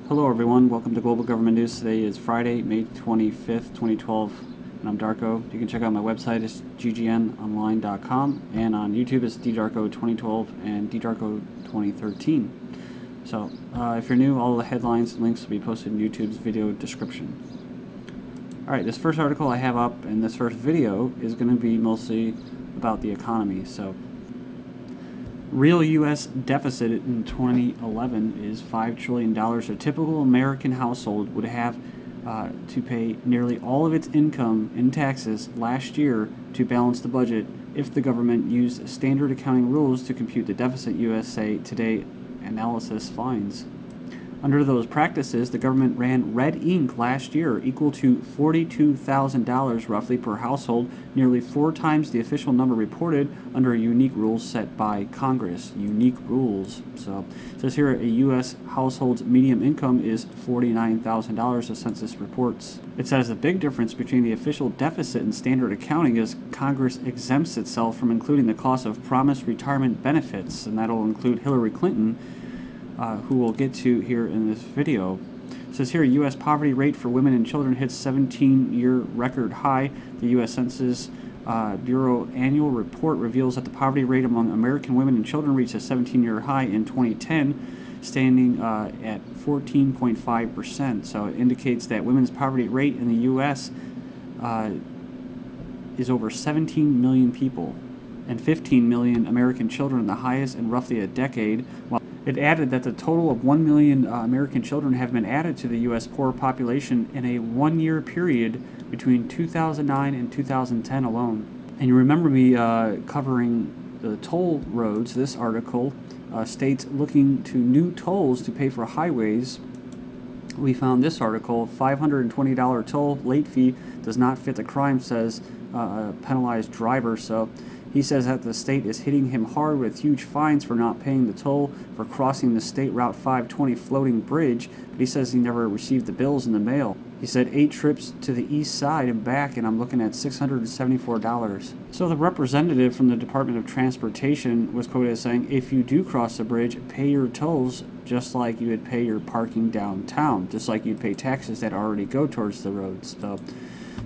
Hello everyone, welcome to Global Government News. Today is Friday, May 25th, 2012, and I'm Darko. You can check out my website, it's ggnonline.com, and on YouTube it's ddarko2012 and ddarko2013. So, if you're new, all the headlines and links will be posted in YouTube's video description. Alright, this first article I have up and this first video is going to be mostly about the economy. So, real U.S. deficit in 2011 is $5 trillion. A typical American household would have to pay nearly all of its income in taxes last year to balance the budget if the government used standard accounting rules to compute the deficit, USA Today analysis finds. Under those practices, the government ran red ink last year, equal to $42,000 roughly per household, nearly 4 times the official number reported under unique rules set by Congress. Unique rules. So it says here a U.S. household's median income is $49,000, the census reports. It says the big difference between the official deficit and standard accounting is Congress exempts itself from including the cost of promised retirement benefits, and that'll include Hillary Clinton, who we'll get to here in this video. It says here, U.S. poverty rate for women and children hits 17-year record high. The U.S. Census Bureau annual report reveals that the poverty rate among American women and children reached a 17-year high in 2010, standing at 14.5%. So it indicates that women's poverty rate in the U.S. Is over 17 million people, and 15 million American children, the highest in roughly a decade. While it added that the total of 1 million American children have been added to the U.S. poor population in a one-year period between 2009 and 2010 alone. And you remember me covering the toll roads. This article states looking to new tolls to pay for highways. We found this article, $520 toll late fee does not fit the crime, says a penalized driver. So he says that the state is hitting him hard with huge fines for not paying the toll for crossing the State Route 520 floating bridge, but he says he never received the bills in the mail. He said 8 trips to the east side and back, and I'm looking at $674. So the representative from the Department of Transportation was quoted as saying, if you do cross the bridge, pay your tolls just like you would pay your parking downtown, just like you'd pay taxes that already go towards the roads. So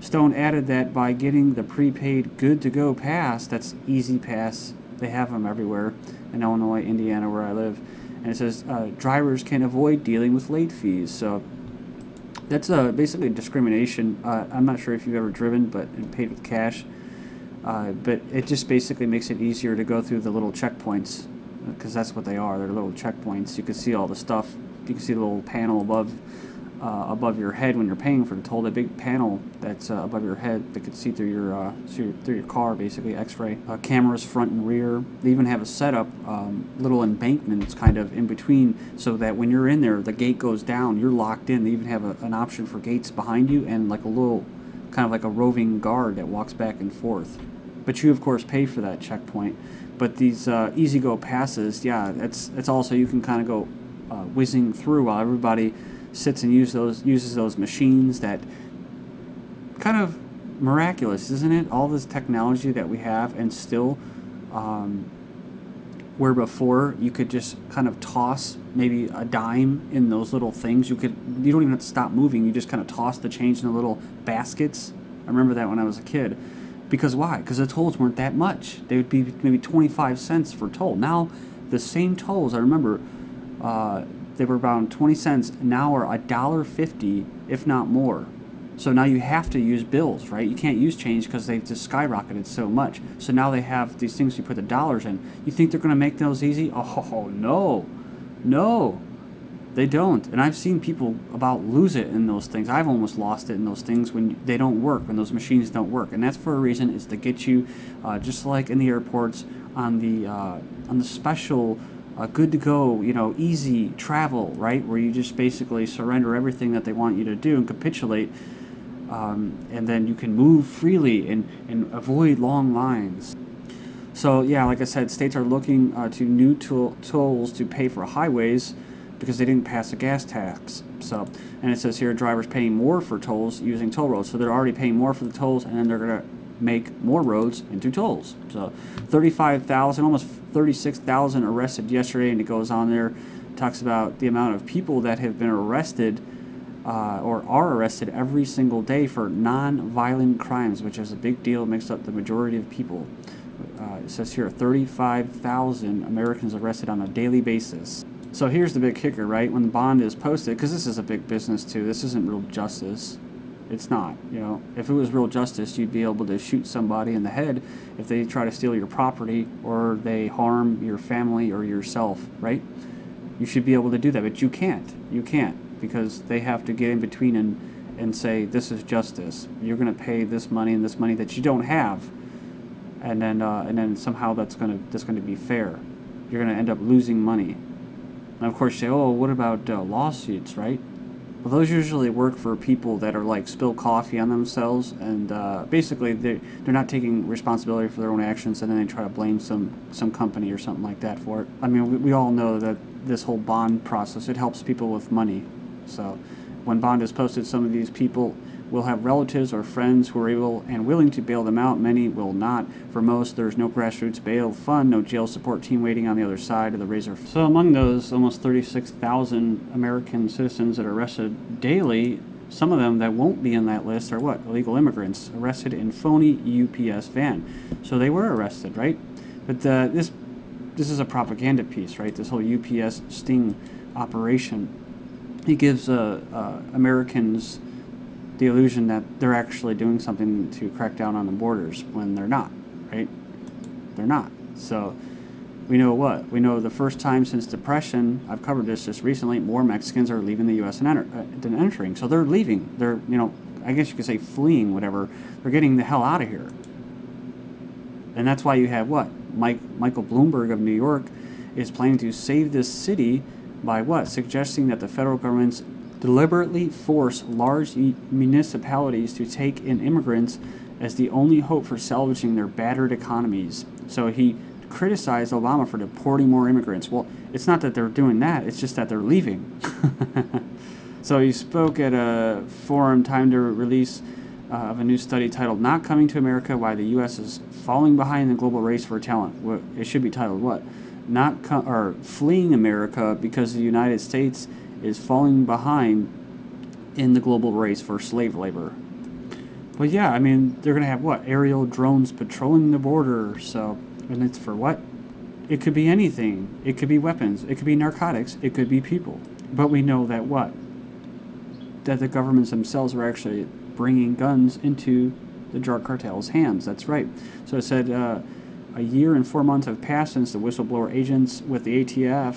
Stone added that by getting the prepaid good-to-go pass, that's Easy Pass, they have them everywhere in Illinois, Indiana, where I live, and it says drivers can avoid dealing with late fees. So that's basically discrimination. I'm not sure if you've ever driven and paid with cash, but it just basically makes it easier to go through the little checkpoints, because that's what they are. They're little checkpoints. You can see all the stuff. You can see the little panel above your head when you're paying for the toll. The big panel that's above your head that could see through your car, basically X-ray. Cameras front and rear. They even have a setup, little embankments kind of in between, so that when you're in there, the gate goes down. You're locked in. They even have an option for gates behind you and like a little, kind of like a roving guard that walks back and forth. But you of course pay for that checkpoint. But these easy-go passes, yeah, it's also you can kind of go whizzing through while everybody sits and uses those machines. That kind of miraculous, isn't it? All this technology that we have, and still where before you could just kind of toss maybe a dime in those little things. You don't even have to stop moving. You just kind of toss the change in the little baskets. I remember that when I was a kid. Because why? Because the tolls weren't that much. They would be maybe 25 cents for toll. Now the same tolls, I remember, they were around 20 cents, now are $1.50, if not more. So now you have to use bills, right? You can't use change because they've just skyrocketed so much. So now they have these things you put the dollars in. You think they're going to make those easy? Oh, no. No, they don't. And I've seen people about lose it in those things. I've almost lost it in those things when they don't work, when those machines don't work. And that's for a reason, is to get you, just like in the airports, on the special good to go, easy travel, right? Where you just basically surrender everything that they want you to do and capitulate, and then you can move freely and avoid long lines. So yeah, like I said, states are looking to new tolls to pay for highways because they didn't pass a gas tax. So, and it says here drivers paying more for tolls using toll roads. So they're already paying more for the tolls, and then they're going to make more roads into tolls. So 35,000, almost 36,000 arrested yesterday, and it goes on there talks about the amount of people that have been arrested or are arrested every single day for non-violent crimes, which is a big deal, makes up the majority of people. It says here 35,000 Americans arrested on a daily basis. So here's the big kicker, right? When the bond is posted, because this is a big business too, this isn't real justice. It's not, you know. If it was real justice, you'd be able to shoot somebody in the head if they try to steal your property or they harm your family or yourself, right? You should be able to do that, but you can't. You can't, because they have to get in between and say, this is justice. You're going to pay this money and this money that you don't have, and then somehow that's going to be fair. You're going to end up losing money. And of course you say, oh, what about lawsuits, right? Well, those usually work for people that are like spill coffee on themselves, and basically they're not taking responsibility for their own actions, and then they try to blame some company or something like that for it. I mean, we all know that this whole bond process, it helps people with money. So when bond is posted, some of these people will have relatives or friends who are able and willing to bail them out. Many will not. For most, there's no grassroots bail fund, no jail support team waiting on the other side of the razor. So among those almost 36,000 American citizens that are arrested daily, some of them that won't be in that list are what? Illegal immigrants arrested in phony UPS van. So they were arrested, right? But this is a propaganda piece, right? This whole UPS sting operation. It gives Americans the illusion that they're actually doing something to crack down on the borders when they're not, right? They're not. So we know what? We know the first time since Depression, I've covered this just recently, more Mexicans are leaving the U.S. than entering. So they're leaving. They're, you know, I guess you could say fleeing, whatever. They're getting the hell out of here. And that's why you have what? Michael Bloomberg of New York is planning to save this city by what? Suggesting that the federal government's deliberately force large municipalities to take in immigrants as the only hope for salvaging their battered economies. So he criticized Obama for deporting more immigrants. Well, it's not that they're doing that, it's just that they're leaving. So he spoke at a forum timed to release of a new study titled Not Coming to America, Why the U.S. is Falling Behind the Global Race for Talent. It should be titled what? Fleeing America because the United States is falling behind in the global race for slave labor. But yeah, I mean, they're going to have what? Aerial drones patrolling the border. So, and it's for what? It could be anything. It could be weapons. It could be narcotics. It could be people. But we know that what? That the governments themselves are actually bringing guns into the drug cartel's hands. That's right. So it said a year and 4 months have passed since the whistleblower agents with the ATF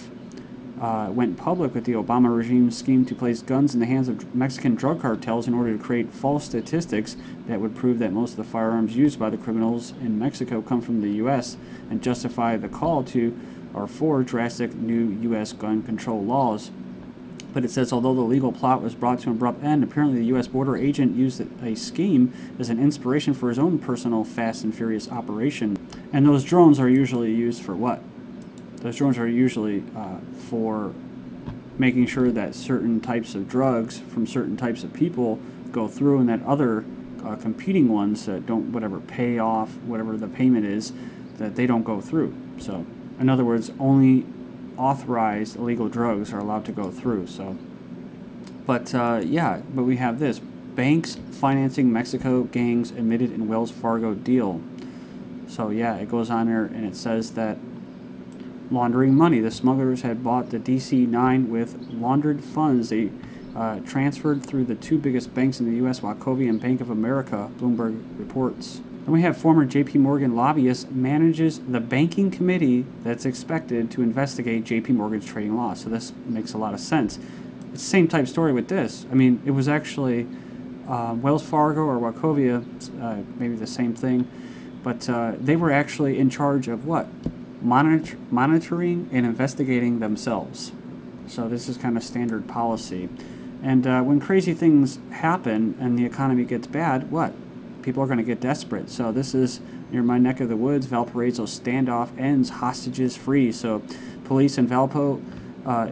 went public with the Obama regime's scheme to place guns in the hands of Mexican drug cartels in order to create false statistics that would prove that most of the firearms used by the criminals in Mexico come from the U.S. and justify the call to or for drastic new U.S. gun control laws. But it says, although the legal plot was brought to an abrupt end, apparently the U.S. border agent used a scheme as an inspiration for his own personal Fast and Furious operation. And those drones are usually used for what? Those drones are usually for making sure that certain types of drugs from certain types of people go through, and that other competing ones that don't, whatever, pay off, whatever the payment is, that they don't go through. So, in other words, only authorized illegal drugs are allowed to go through. So, but yeah, but we have this. Banks financing Mexico gangs admitted in Wells Fargo deal. So yeah, it goes on there and it says that laundering money. The smugglers had bought the DC-9 with laundered funds. They transferred through the two biggest banks in the U.S., Wachovia and Bank of America, Bloomberg reports. And we have former J.P. Morgan lobbyist manages the banking committee that's expected to investigate J.P. Morgan's trading loss. So this makes a lot of sense. It's the same type story with this. I mean, it was actually Wells Fargo or Wachovia, maybe the same thing, but they were actually in charge of what? Monitoring and investigating themselves. So this is kind of standard policy. And when crazy things happen and the economy gets bad, what? People are going to get desperate. So this is near my neck of the woods. Valparaiso standoff ends hostages free. So police in Valpo,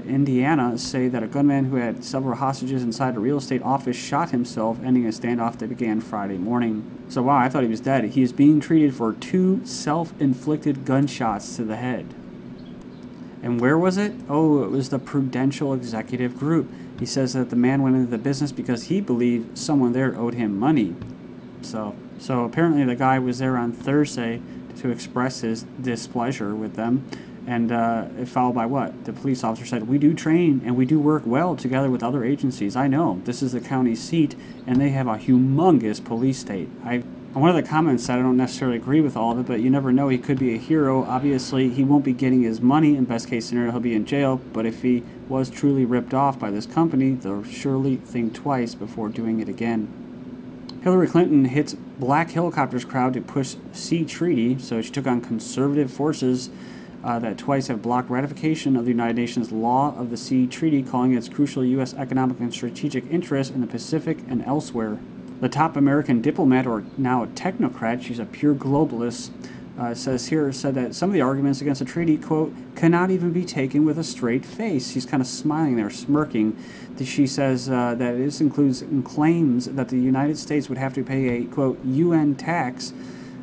Indiana say that a gunman who had several hostages inside a real estate office shot himself, ending a standoff that began Friday morning. So wow, I thought he was dead. He is being treated for 2 self-inflicted gunshots to the head. And where was it? Oh, it was the Prudential Executive Group. He says that the man went into the business because he believed someone there owed him money. So apparently the guy was there on Thursday to express his displeasure with them, and it followed by what? The police officer said, "We do train and we do work well together with other agencies. I know, this is the county seat, and they have a humongous police state." One of the comments said, I don't necessarily agree with all of it, but you never know, he could be a hero. Obviously, he won't be getting his money. In best case scenario, he'll be in jail, but if he was truly ripped off by this company, they'll surely think twice before doing it again. Hillary Clinton hits black helicopters crowd to push sea treaty, so she took on conservative forces that twice have blocked ratification of the United Nations Law of the Sea Treaty, calling its crucial U.S. economic and strategic interests in the Pacific and elsewhere. The top American diplomat, or now a technocrat, she's a pure globalist, said that some of the arguments against the treaty, quote, cannot even be taken with a straight face. She's kind of smiling there, smirking. She says that this includes claims that the United States would have to pay a, quote, UN tax,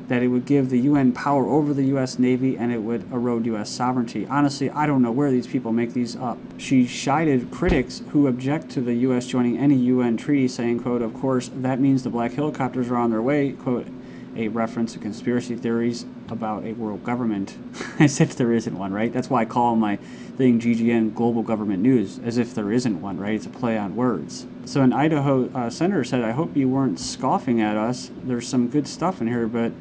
that it would give the UN power over the U.S. Navy, and it would erode U.S. sovereignty. Honestly, I don't know where these people make these up. She chided critics who object to the U.S. joining any UN treaty, saying, quote, of course, that means the black helicopters are on their way, quote, a reference to conspiracy theories about a world government. As if there isn't one, right? That's why I call my thing GGN, Global Government News, as if there isn't one, right? It's a play on words. So an Idaho senator said, I hope you weren't scoffing at us. There's some good stuff in here, but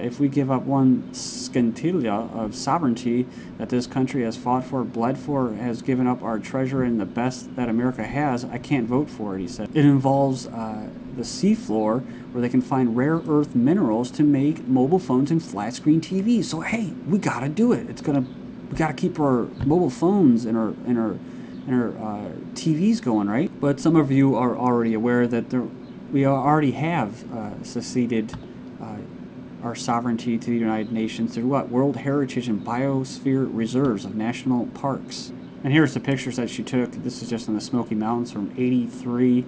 if we give up one scintilla of sovereignty that this country has fought for, bled for, has given up our treasure and the best that America has, I can't vote for it, he said. It involves the seafloor, where they can find rare earth minerals to make mobile phones and flat screen TVs. So hey, we gotta do it. We gotta keep our mobile phones and our TVs going, right? But some of you are already aware that we already have seceded our sovereignty to the United Nations through what? World Heritage and Biosphere Reserves of national parks. And here's the pictures that she took. This is just in the Smoky Mountains from 83.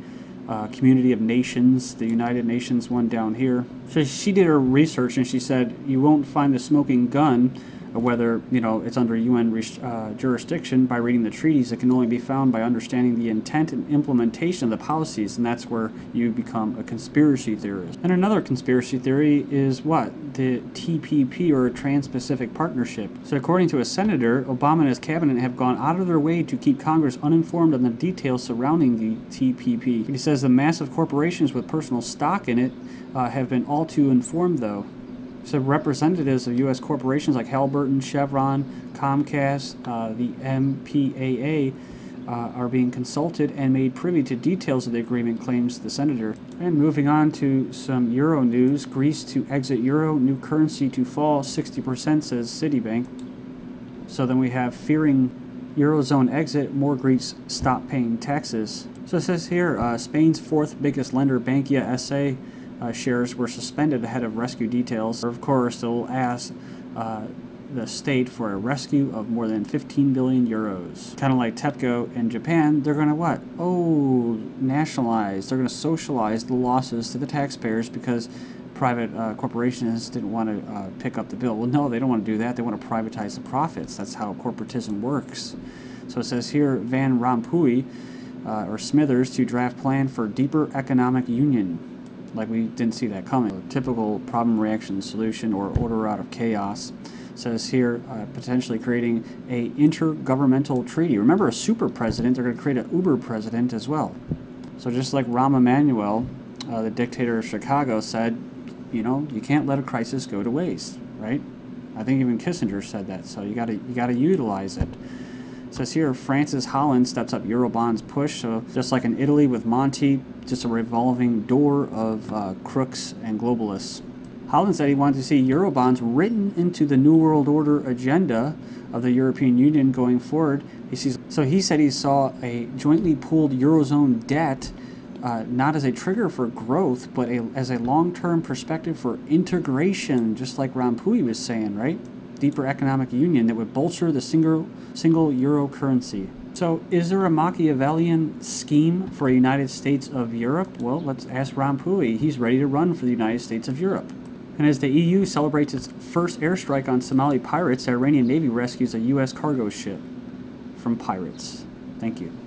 Community of Nations, the United Nations one down here. So she did her research and she said you won't find the smoking gun, whether it's under UN jurisdiction, by reading the treaties. It can only be found by understanding the intent and implementation of the policies, and that's where you become a conspiracy theorist. And another conspiracy theory is what? The TPP, or Trans-Pacific Partnership. So according to a senator, Obama and his cabinet have gone out of their way to keep Congress uninformed on the details surrounding the TPP. He says the massive corporations with personal stock in it have been all too informed, though. So representatives of U.S. corporations like Halliburton, Chevron, Comcast, the MPAA are being consulted and made privy to details of the agreement, claims the senator. And moving on to some Euro news, Greece to exit Euro, new currency to fall 60%, says Citibank. So then we have fearing Eurozone exit, more Greeks stop paying taxes. So it says here, Spain's fourth biggest lender, Bankia S.A., shares were suspended ahead of rescue details. Of course, they'll ask the state for a rescue of more than 15 billion euros. Kind of like TEPCO in Japan, they're going to what? Oh, nationalize. They're going to socialize the losses to the taxpayers because private corporations didn't want to pick up the bill. Well, no, they don't want to do that. They want to privatize the profits. That's how corporatism works. So it says here, Van Rompuy, or Smithers, to draft plan for deeper economic union. Like we didn't see that coming. A typical problem reaction solution, or order out of chaos. Says here, potentially creating a intergovernmental treaty. Remember, a super president, they're going to create an uber president as well. So just like Rahm Emanuel, the dictator of Chicago, said, you can't let a crisis go to waste, right? I think even Kissinger said that, so you gotta utilize it. It says here, Francis Holland steps up Eurobonds push. So just like in Italy with Monti, just a revolving door of crooks and globalists. Holland said he wanted to see Eurobonds written into the New World Order agenda of the European Union going forward. So he said he saw a jointly pooled Eurozone debt not as a trigger for growth, but as a long-term perspective for integration, just like Rompuy was saying, right? Deeper economic union that would bolster the single euro currency. So is there a Machiavellian scheme for a United States of Europe? Well, let's ask Rompuy. He's ready to run for the United States of Europe. And as the EU celebrates its first airstrike on Somali pirates, the Iranian Navy rescues a U.S. cargo ship from pirates. Thank you.